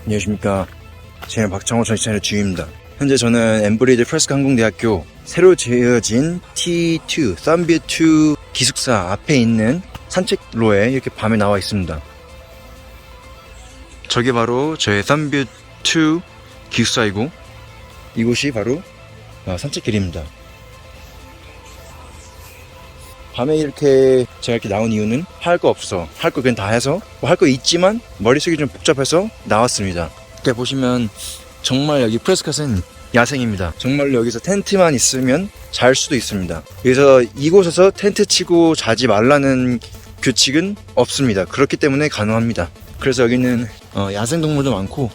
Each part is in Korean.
안녕하십니까. 저는 박창호 전 채널 주임입니다. 현재 저는 엠브리드 프레스카 항공대학교 새로 지어진 T2, 썬뷰2 기숙사 앞에 있는 산책로에 이렇게 밤에 나와 있습니다. 저게 바로 저의 썬뷰2 기숙사이고, 이곳이 바로 산책길입니다. 밤에 이렇게 제가 이렇게 나온 이유는 할 거 없어, 할 거 그냥 다 해서 뭐 할 거 있지만 머릿속이 좀 복잡해서 나왔습니다. 이렇게 보시면 정말 여기 프레스카는 야생입니다. 정말로 여기서 텐트만 있으면 잘 수도 있습니다. 그래서 이곳에서 텐트 치고 자지 말라는 규칙은 없습니다. 그렇기 때문에 가능합니다. 그래서 여기는 야생동물도 많고,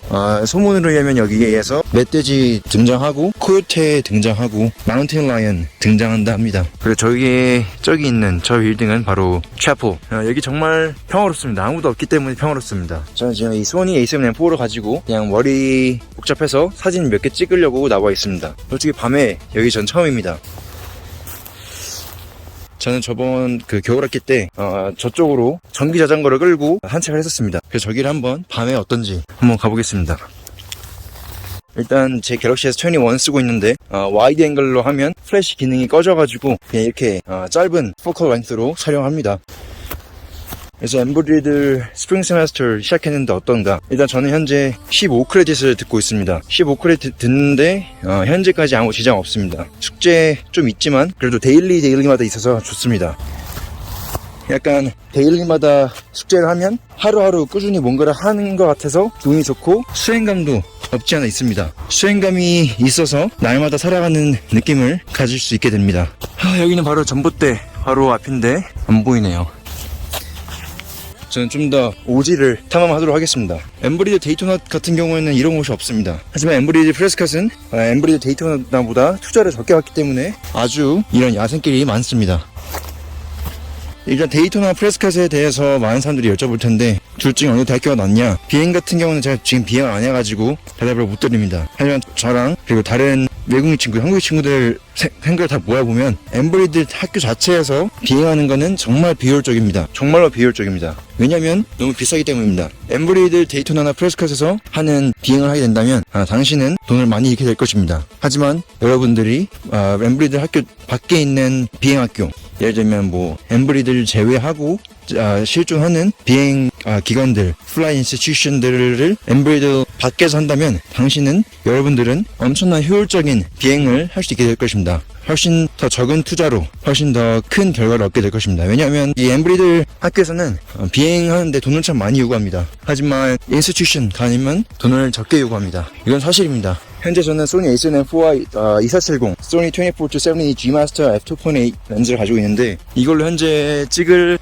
소문으로 의하면 여기에서 멧돼지 등장하고 코요테 등장하고 마운틴 라이언 등장한다 합니다. 그리고 저기 있는 저 빌딩은 바로 차포. 여기 정말 평화롭습니다. 아무도 없기 때문에 평화롭습니다. 저는 지금 이 소니 a7M4를 가지고 그냥 머리 복잡해서 사진 몇 개 찍으려고 나와 있습니다. 솔직히 밤에 여기 전 처음입니다. 저는 저번 겨울학기 때 저쪽으로 전기 자전거를 끌고 산책을 했었습니다. 그래서 저기를 한번 밤에 어떤지 한번 가보겠습니다. 일단 제 갤럭시 S21 쓰고 있는데 와이드 앵글로 하면 플래시 기능이 꺼져가지고 그냥 이렇게 짧은 포컬 렌스로 촬영합니다. 그래서 엠브리드 스프링 세메스터 시작했는데 어떤가? 일단 저는 현재 15크레딧을 듣고 있습니다. 15크레딧 듣는데 현재까지 아무 지장 없습니다. 숙제 좀 있지만 그래도 데일리마다 있어서 좋습니다. 약간 데일리마다 숙제를 하면 하루하루 꾸준히 뭔가를 하는 것 같아서 기분이 좋고 수행감도 없지 않아 있습니다. 수행감이 있어서 날마다 살아가는 느낌을 가질 수 있게 됩니다. 여기는 바로 전봇대 바로 앞인데 안 보이네요. 저는 좀 더 오지를 탐험하도록 하겠습니다. 엠브리드 데이토나 같은 경우에는 이런 곳이 없습니다. 하지만 엠브리드 프레스카는 엠브리드 데이토나보다 투자를 적게 받기 때문에 아주 이런 야생길이 많습니다. 일단 데이토나 프레스카에 대해서 많은 사람들이 여쭤볼 텐데 둘 중에 어느 대학교가 낫냐? 비행 같은 경우는 제가 지금 비행을 안 해가지고 대답을 못 드립니다. 하지만 저랑 그리고 다른 외국인 친구, 한국 친구들 생각을 다 모아보면 엠브리드 학교 자체에서 비행하는 거는 정말 비효율적입니다. 정말로 비효율적입니다. 왜냐면 너무 비싸기 때문입니다. 엠브리드 데이토나나 프레스카에서 하는 비행을 하게 된다면 당신은 돈을 많이 잃게 될 것입니다. 하지만 여러분들이 엠브리드 학교 밖에 있는 비행학교, 예를 들면 뭐 엠브리드를 제외하고 실존하는 비행 기관들, 플라이 인스티튜션들을 엠브리드 밖에서 한다면 여러분들은 엄청난 효율적인 비행을 할 수 있게 될 것입니다. 훨씬 더 적은 투자로 훨씬 더 큰 결과를 얻게 될 것입니다. 왜냐하면 이 엠브리드 학교에서는 비행하는데 돈을 참 많이 요구합니다. 하지만 인스티튜션 가면 돈을 적게 요구합니다. 이건 사실입니다. 현재 저는 소니 a7M4와 2470, 소니 24-70 G 마스터 f2.8 렌즈를 가지고 있는데 이걸로 현재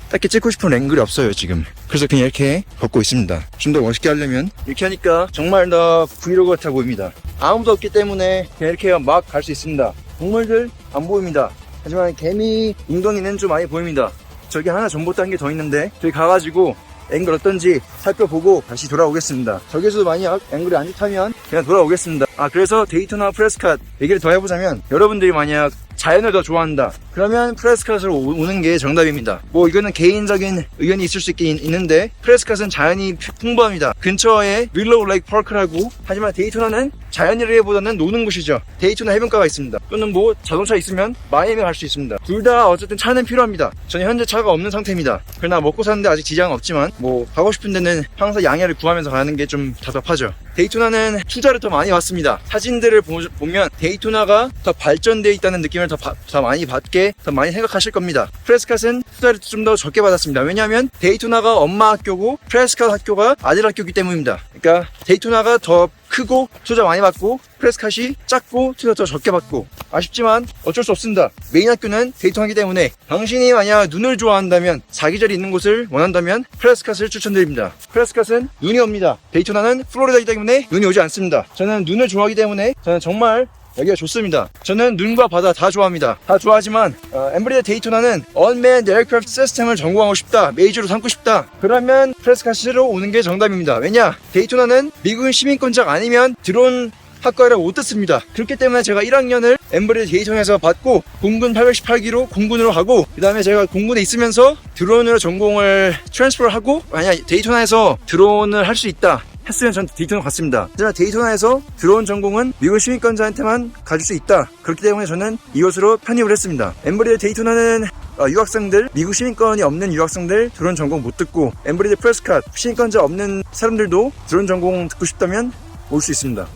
딱히 찍고 싶은 앵글이 없어요 지금. 그래서 그냥 이렇게 벗고 있습니다. 좀 더 멋있게 하려면 이렇게 하니까 정말 더 브이로그 같아 보입니다. 아무도 없기 때문에 그냥 이렇게 막 갈 수 있습니다. 동물들 안 보입니다. 하지만 개미, 웅덩이는 좀 많이 보입니다. 저기 하나 전봇대 한 개 더 있는데 저기 가가지고 앵글 어떤지 살펴보고 다시 돌아오겠습니다. 저기서도 만약 앵글이 안 좋다면 그냥 돌아오겠습니다. 그래서 데이토나 프레스카 얘기를 더 해보자면 여러분들이 만약 자연을 더 좋아한다 그러면 프레스카트로 오는 게 정답입니다. 뭐 이거는 개인적인 의견이 있을 수 있는데 프레스카트는 자연이 풍부합니다. 근처에 윌로우 레이크 파크라고. 하지만 데이토나는 자연이라기보다는 노는 곳이죠. 데이토나 해변가가 있습니다. 또는 뭐 자동차 있으면 마이애미 갈 수 있습니다. 둘 다 어쨌든 차는 필요합니다. 저는 현재 차가 없는 상태입니다. 그러나 먹고 사는데 아직 지장은 없지만 뭐 가고 싶은 데는 항상 양해를 구하면서 가는 게 좀 답답하죠. 데이토나는 투자를 더 많이 받습니다. 사진들을 보면 데이토나가 더 발전되어 있다는 느낌을 더 많이 받게 더 많이 생각하실 겁니다. 프레스카트는 투자를 좀 더 적게 받았습니다. 왜냐하면 데이토나가 엄마 학교고 프레스카트 학교가 아들 학교이기 때문입니다. 그러니까 데이토나가 더 크고 투자 많이 받고 프레스카트이 작고 투자 더 적게 받고. 아쉽지만 어쩔 수 없습니다. 메인 학교는 데이토나이기 때문에 당신이 만약 눈을 좋아한다면 사계절이 있는 곳을 원한다면 프레스카트를 추천드립니다. 프레스카트는 눈이 옵니다. 데이토나는 플로리다이기 때문에 눈이 오지 않습니다. 저는 눈을 좋아하기 때문에 저는 정말 여기가 좋습니다. 저는 눈과 바다 다 좋아합니다. 다 좋아하지만 엠브리드 데이토나는 Unmanned Aircraft System을 전공하고 싶다, 메이저로 삼고 싶다 그러면 프레스카트로 오는 게 정답입니다. 왜냐? 데이토나는 미국인 시민권자가 아니면 드론 학과라고 못 듣습니다. 그렇기 때문에 제가 1학년을 엠브리드 데이토나에서 받고 공군 818기로 공군으로 가고 그 다음에 제가 공군에 있으면서 드론으로 전공을 트랜스퍼를 하고 만약 데이토나에서 드론을 할 수 있다 했으면 전 데이토나 갔습니다. 하지만 데이토나에서 드론 전공은 미국 시민권자한테만 가질 수 있다. 그렇기 때문에 저는 이곳으로 편입을 했습니다. 엠브리드 데이토나는 유학생들, 미국 시민권이 없는 유학생들 드론 전공 못 듣고, 엠브리드 프레스캇 시민권자 없는 사람들도 드론 전공 듣고 싶다면 올 수 있습니다.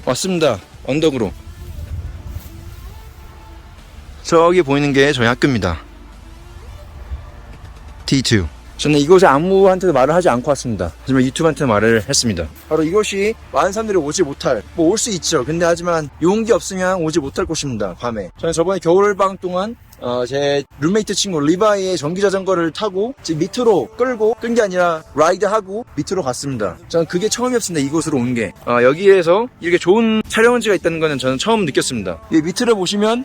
왔습니다. 언덕으로. 저기 보이는 게 저희 학교입니다. D2. 저는 이곳에 아무한테도 말을 하지 않고 왔습니다. 하지만 유튜브한테 말을 했습니다. 바로 이곳이 많은 사람들이 오지 못할, 뭐 올 수 있죠. 근데 하지만 용기 없으면 오지 못할 곳입니다. 밤에. 저는 저번에 겨울방학 동안 제 룸메이트 친구 리바이의 전기자전거를 타고 집 밑으로 끈 게 아니라 라이드하고 밑으로 갔습니다. 저는 그게 처음이었습니다. 이곳으로 온 게. 여기에서 이렇게 좋은 촬영지가 있다는 거는 저는 처음 느꼈습니다. 이 밑을 보시면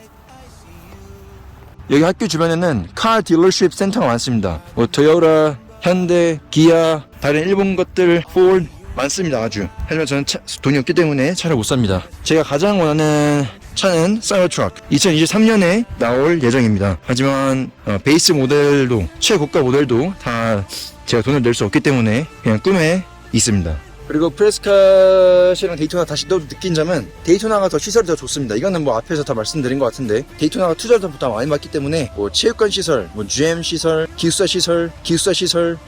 여기 학교 주변에는 카 딜러십 센터가 많습니다. 뭐 토요타, 현대, 기아, 다른 일본 것들, 폴드 많습니다. 아주. 하지만 저는 돈이 없기 때문에 차를 못 삽니다. 제가 가장 원하는 차는 사이버트럭 2023년에 나올 예정입니다. 하지만 베이스 모델도 최고가 모델도 다 제가 돈을 낼 수 없기 때문에 그냥 꿈에 있습니다. 그리고 프레스캇이랑 데이토나 다시 또 느낀 점은 데이토나가 더 시설이 더 좋습니다. 이거는 뭐 앞에서 다 말씀드린 것 같은데 데이토나가 투자를 더 많이 받기 때문에 뭐 체육관 시설, 뭐 GM 시설, 기숙사 시설,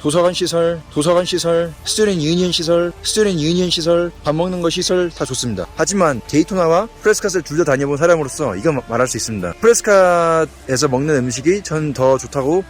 도서관 시설, 스튜던트 유니언 시설, 밥 먹는 거 시설 다 좋습니다. 하지만 데이토나와 프레스캇을 둘 다 다녀본 사람으로서 이거 말할 수 있습니다. 프레스캇에서 먹는 음식이 전 더 좋다고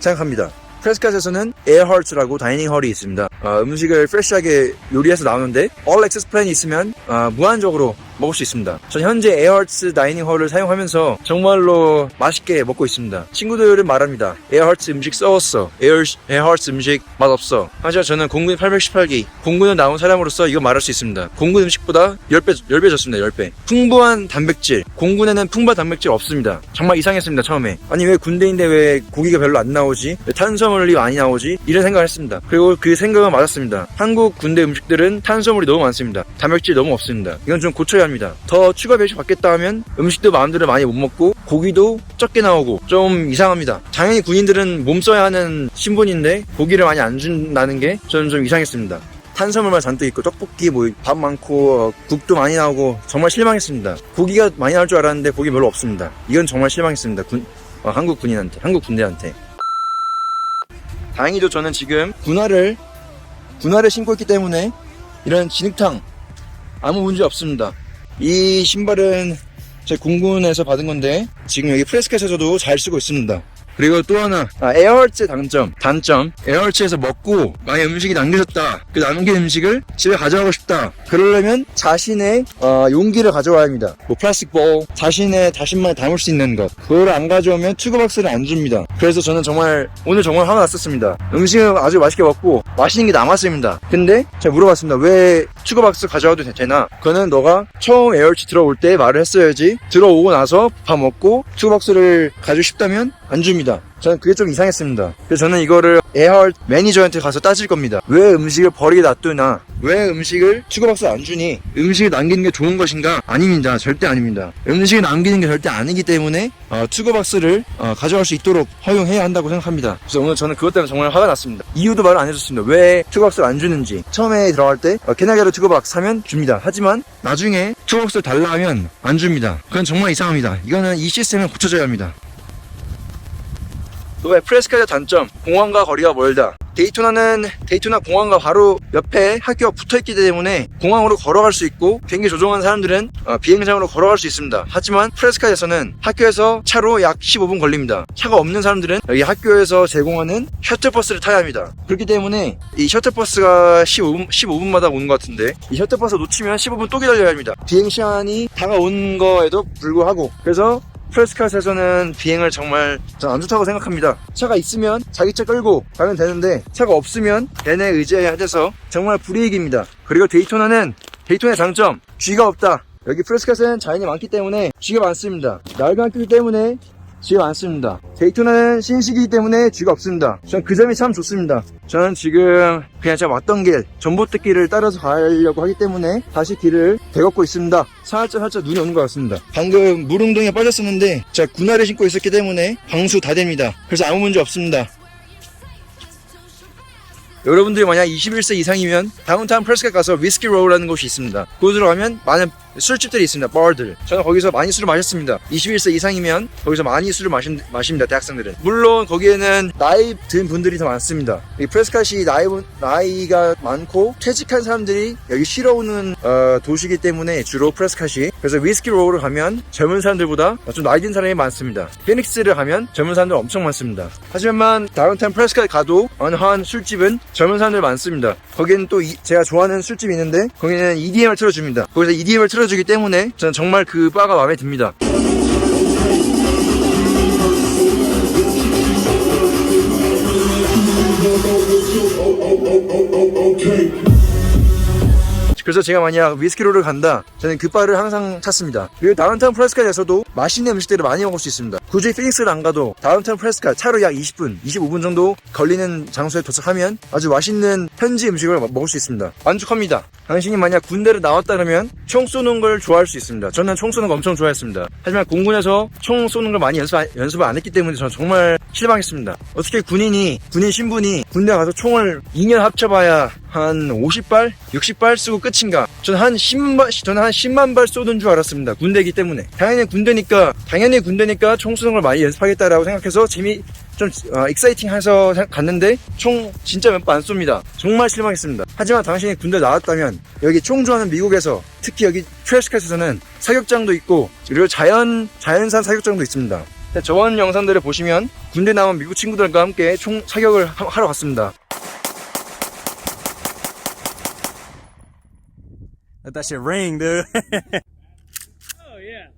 생각합니다. 프레스캇에서는 에어헐츠라고 다이닝 헐이 있습니다. 음식을 프레시하게 요리해서 나오는데 All Access 플랜이 있으면 무한적으로 먹을 수 있습니다. 전 현재 에어헐츠 다이닝 헐을 사용하면서 정말로 맛있게 먹고 있습니다. 친구들은 말합니다. 에어헐츠 음식 썩었어. 에어헐츠 음식 맛없어. 하지만 저는 공군 818기 공군을 나온 사람으로서 이거 말할 수 있습니다. 공군 음식보다 10배 좋습니다. 10배. 풍부한 단백질. 공군에는 풍부한 단백질 없습니다. 정말 이상했습니다. 처음에. 아니 왜 군대인데 왜 고기가 별로 안 나오지? 왜 탄수화물이 많이 나오지? 이런 생각을 했습니다. 그리고 그 생각은 맞았습니다. 한국 군대 음식들은 탄수화물이 너무 많습니다. 단백질이 너무 없습니다. 이건 좀 고쳐야 합니다. 더 추가 배식 받겠다 하면 음식도 마음대로 많이 못 먹고 고기도 적게 나오고 좀 이상합니다. 당연히 군인들은 몸 써야 하는 신분인데 고기를 많이 안 준다는 게 저는 좀 이상했습니다. 탄수화물만 잔뜩 있고 떡볶이 뭐 밥 많고 국도 많이 나오고 정말 실망했습니다. 고기가 많이 나올 줄 알았는데 고기 별로 없습니다. 이건 정말 실망했습니다. 한국 군인한테, 한국 군대한테. 다행히도 저는 지금 군화를 신고 있기 때문에 이런 진흙탕 아무 문제 없습니다. 이 신발은 제 군군에서 받은 건데 지금 여기 프레스캇에서도 잘 쓰고 있습니다. 그리고 또 하나 에어헐츠 단점 에어헐츠에서 먹고 만약 음식이 남겨졌다. 그 남긴 음식을 집에 가져가고 싶다. 그러려면 자신의 용기를 가져와야 합니다. 뭐 플라스틱 볼, 자신만이 담을 수 있는 것, 그걸 안 가져오면 투구박스를 안 줍니다. 그래서 저는 오늘 정말 화가 났었습니다. 음식을 아주 맛있게 먹고 맛있는 게 남았습니다. 근데 제가 물어봤습니다. 왜 투구박스 가져와도 되나? 그거는 너가 처음 에어헐츠 들어올 때 말을 했어야지. 들어오고 나서 밥 먹고 투구박스를 가지고 싶다면 안 줍니다. 저는 그게 좀 이상했습니다. 그래서 저는 이거를 에어헐츠 매니저한테 가서 따질 겁니다. 왜 음식을 버리게 놔두나? 왜 음식을 투구박스 안 주니? 음식을 남기는 게 좋은 것인가? 아닙니다. 절대 아닙니다. 음식을 남기는 게 절대 아니기 때문에 투구박스를 가져갈 수 있도록 허용해야 한다고 생각합니다. 그래서 오늘 저는 그것 때문에 정말 화가 났습니다. 이유도 말을 안 해줬습니다. 왜 투구박스를 안 주는지. 처음에 들어갈 때 캐나게로 투구박스 사면 줍니다. 하지만 나중에 투구박스를 달라 하면 안 줍니다. 그건 정말 이상합니다. 이거는 이 시스템을 고쳐줘야 합니다. 또 프레스캇의 단점, 공항과 거리가 멀다. 데이토나 공항과 바로 옆에 학교가 붙어있기 때문에 공항으로 걸어갈 수 있고 비행기 조종하는 사람들은 비행장으로 걸어갈 수 있습니다. 하지만 프레스캇에서는 학교에서 차로 약 15분 걸립니다. 차가 없는 사람들은 여기 학교에서 제공하는 셔틀버스를 타야 합니다. 그렇기 때문에 이 셔틀버스가 15분마다 오는 것 같은데 이 셔틀버스 놓치면 15분 또 기다려야 합니다. 비행시간이 다가온 거에도 불구하고. 그래서 프레스캇에서는 비행을 정말 안 좋다고 생각합니다. 차가 있으면 자기 차 끌고 가면 되는데 차가 없으면 걔네 의지해야 돼서 정말 불이익입니다. 그리고 데이토나의 장점, 쥐가 없다. 여기 프레스캇에는 자연이 많기 때문에 쥐가 많습니다. 낡은 학교이기 때문에 쥐가 많습니다. 데이토나는 신식이기 때문에 쥐가 없습니다. 전 그 점이 참 좋습니다. 저는 지금 그냥 제가 왔던 길, 전봇대길을 따라서 가려고 하기 때문에 다시 길을 되걷고 있습니다. 살짝 눈이 오는 것 같습니다. 방금 물웅덩이에 빠졌었는데 제가 군화를 신고 있었기 때문에 방수 다 됩니다. 그래서 아무 문제 없습니다. 여러분들이 만약 21세 이상이면 다운타운 프레스컷 가서 위스키 로우라는 곳이 있습니다. 그곳으로 가면 많은 술집들이 있습니다. 바들. 저는 거기서 많이 술을 마셨습니다. 21세 이상이면 거기서 많이 술을 마십니다. 대학생들은. 물론 거기에는 나이 든 분들이 더 많습니다. 이 프레스컷이 나이가 많고 퇴직한 사람들이 여기 쉬러 오는 도시이기 때문에 주로 프레스컷이. 그래서 위스키 로우를 가면 젊은 사람들보다 좀 나이 든 사람이 많습니다. 피닉스를 가면 젊은 사람들 엄청 많습니다. 하지만 다운타운 프레스컷 가도 어느 한 술집은 젊은 사람들 많습니다. 거기는 또 제가 좋아하는 술집이 있는데 거기는 EDM을 틀어줍니다. 거기서 EDM을 틀어주기 때문에 저는 정말 그 바가 마음에 듭니다. 그래서 제가 만약 위스키로를 간다, 저는 그 바를 항상 찾습니다. 그리고 다운타운 프레스컷에서도 맛있는 음식들을 많이 먹을 수 있습니다. 굳이 피닉스를 안 가도 다운타운 프레스컷 차로 약 20분, 25분 정도 걸리는 장소에 도착하면 아주 맛있는 현지 음식을 먹을 수 있습니다. 만족합니다. 당신이 만약 군대를 나왔다 그러면 총 쏘는 걸 좋아할 수 있습니다. 저는 총 쏘는 거 엄청 좋아했습니다. 하지만 공군에서 총 쏘는 걸 많이 연습을 안 했기 때문에 저는 정말 실망했습니다. 어떻게 군인 신분이 군대 가서 총을 2년 합쳐봐야 한 50발? 60발 쓰고 끝인가? 저는 한 10만 발 쏘는 줄 알았습니다. 군대이기 때문에. 당연히 군대니까 총 쏘는 걸 많이 연습하겠다라고 생각해서 익사이팅해서 갔는데 총 진짜 몇 번 안 쏩니다. 정말 실망했습니다. 하지만 당신이 군대 나왔다면 여기 총 좋아하는 미국에서 특히 여기 프레스컷에서는 사격장도 있고 그리고 자연산 사격장도 있습니다. 저번 영상들을 보시면 군대 나온 미국 친구들과 함께 총 사격을 하러 갔습니다. Let that shit ring, dude. Oh, yeah.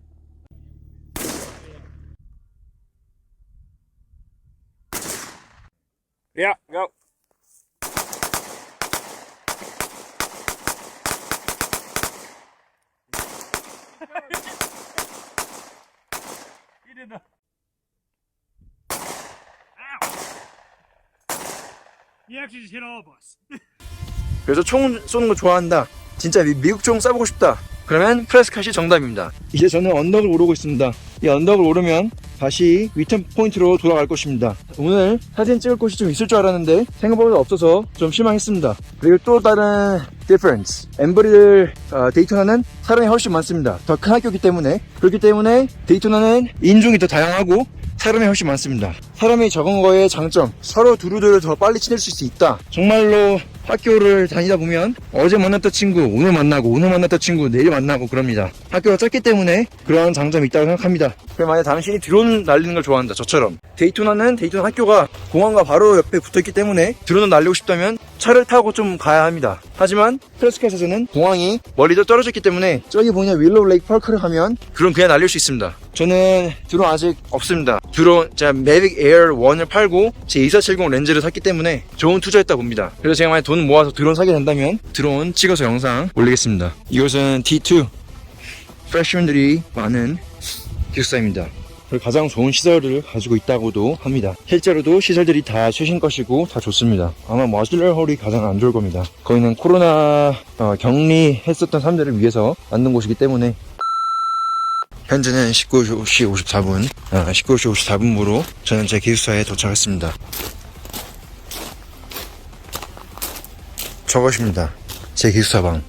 Yeah, go. You did the... Ow! You actually just hit all of us. 그래서 총 쏘는 거 좋아한다, 진짜 미국 총 쏴보고 싶다, 그러면 프레스컷이 정답입니다. 이제 저는 언덕을 오르고 있습니다. 이 언덕을 오르면 다시 리턴 포인트로 돌아갈 것입니다. 오늘 사진 찍을 곳이 좀 있을 줄 알았는데 생각보다 없어서 좀 실망했습니다. 그리고 또 다른 디퍼런스, 엠브리들 데이토나는 사람이 훨씬 많습니다. 더 큰 학교이기 때문에. 그렇기 때문에 데이토나는 인종이 더 다양하고 사람이 훨씬 많습니다. 사람이 적은 거의 장점, 서로 두루두루 더 빨리 친해질 수 있다. 정말로 학교를 다니다 보면 어제 만났던 친구 오늘 만나고, 오늘 만났던 친구 내일 만나고 그럽니다. 학교가 작기 때문에 그런 장점이 있다고 생각합니다. 그럼 만약 당신이 드론 날리는 걸 좋아한다, 저처럼. 데이토나 학교가 공항과 바로 옆에 붙어있기 때문에 드론을 날리고 싶다면 차를 타고 좀 가야 합니다. 하지만 프레스컷에서는 공항이 멀리 떨어져 있기 때문에 저기 보이는 윌로우 레이크 파크를 가면 드론 그냥 날릴 수 있습니다. 저는 드론 아직 없습니다. 드론 제가 매빅 에어 1을 팔고 제 2470 렌즈를 샀기 때문에 좋은 투자했다 봅니다. 그래서 제가 만약 돈 모아서 드론 사게 된다면 드론 찍어서 영상 올리겠습니다. 이것은 D2 프레시맨들이 많은 기숙사입니다. 가장 좋은 시설을 가지고 있다고도 합니다. 실제로도 시설들이 다 최신 것이고 다 좋습니다. 아마 머실러홀이 가장 안 좋을 겁니다. 거기는 코로나 격리했었던 사람들을 위해서 만든 곳이기 때문에. 현재는 19시 54분 19시 54분으로 저는 제 기숙사에 도착했습니다. 저것입니다, 제 기숙사방.